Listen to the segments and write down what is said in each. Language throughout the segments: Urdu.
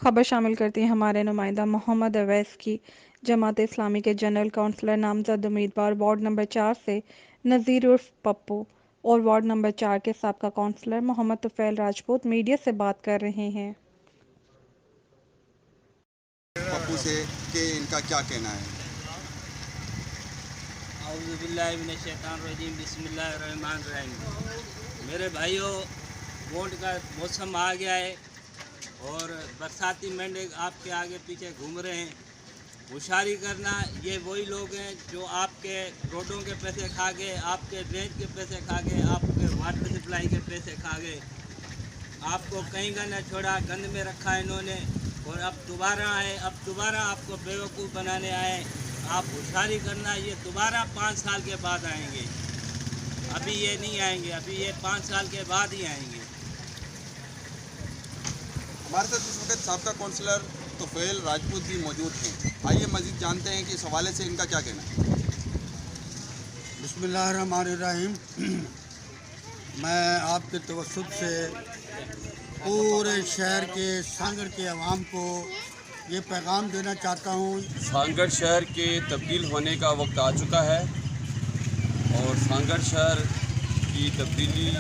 خبر شامل کرتی ہیں ہمارے نمائندہ محمد اویس کی۔ جماعت اسلامی کے جنرل کونسلر نامزد امیدوار وارڈ نمبر 4 سے نذیر عرف پپو اور وارڈ نمبر 4 کے سابقہ کونسلر محمد طفیل راجپوت میڈیا سے بات کر رہے ہیں۔ پپو سے کہ ان کا کیا کہنا ہے؟ اعوذ باللہ من الشیطان الرجیم، بسم اللہ الرحمن الرحیم۔ میرے بھائیوں، ووٹ کا موسم آ گیا ہے اور برساتی مینڈے آپ کے آگے پیچھے گھوم رہے ہیں۔ ہوشیاری کرنا، یہ وہی لوگ ہیں جو آپ کے روڈوں کے پیسے کھا گئے، آپ کے ڈرینج کے پیسے کھا گئے، آپ کے واٹر سپلائی کے پیسے کھا گئے، آپ کو کہیں کا نہ چھوڑا، گند میں رکھا انہوں نے، اور اب دوبارہ آئے، اب دوبارہ آپ کو بیوقوف بنانے آئے۔ آپ ہوشیاری کرنا، یہ دوبارہ 5 سال کے بعد آئیں گے، ابھی یہ نہیں آئیں گے، ابھی یہ 5 سال کے بعد ہی آئیں گے۔ ہمارے ساتھ اس وقت سابقہ کونسلر طفیل راجپوت بھی موجود ہیں۔ آئیے مزید جانتے ہیں کہ اس حوالے سے ان کا کیا کہنا ہے۔ بسم اللہ الرحمن الرحیم۔ میں آپ کے توسط سے پورے شہر کے سانگڑ کے عوام کو یہ پیغام دینا چاہتا ہوں۔ سانگڑ شہر کے تبدیل ہونے کا وقت آ چکا ہے اور سانگڑ شہر کی تبدیلی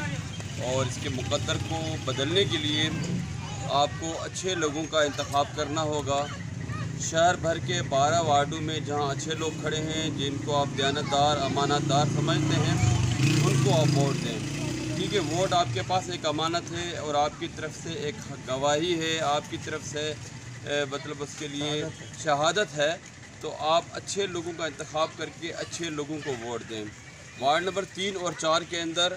اور اس کے مقدر کو بدلنے کے لیے آپ کو اچھے لوگوں کا انتخاب کرنا ہوگا۔ شہر بھر کے 12 وارڈوں میں جہاں اچھے لوگ کھڑے ہیں، جن کو آپ دیانتدار، امانت دار سمجھتے ہیں، ان کو آپ ووٹ دیں، کیونکہ ووٹ آپ کے پاس ایک امانت ہے اور آپ کی طرف سے ایک گواہی ہے، آپ کی طرف سے مطلب اس کے لیے شہادت ہے۔ تو آپ اچھے لوگوں کا انتخاب کر کے اچھے لوگوں کو ووٹ دیں۔ وارڈ نمبر 3 اور 4 کے اندر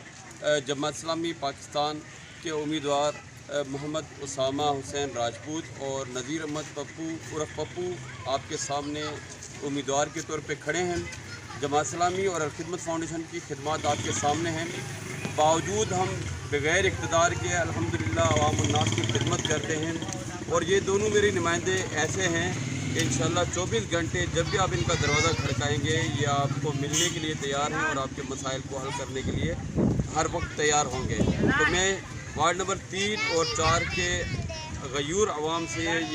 جماعت اسلامی پاکستان کے امیدوار محمد اسامہ حسین راجپوت اور نذیر احمد پپو عرف پپو آپ کے سامنے امیدوار کے طور پہ کھڑے ہیں۔ جماعت اسلامی اور الخدمت فاؤنڈیشن کی خدمات آپ کے سامنے ہیں۔ باوجود ہم بغیر اقتدار کے الحمدللہ عوام الناس کی خدمت کرتے ہیں، اور یہ دونوں میرے نمائندے ایسے ہیں کہ انشاءاللہ 24 گھنٹے جب بھی آپ ان کا دروازہ کھڑکائیں گے، یہ آپ کو ملنے کے لیے تیار ہیں اور آپ کے مسائل کو حل کرنے کے لیے ہر وقت تیار ہوں گے۔ تو میں وارڈ نمبر 3 اور 4 کے غیور عوام سے یہ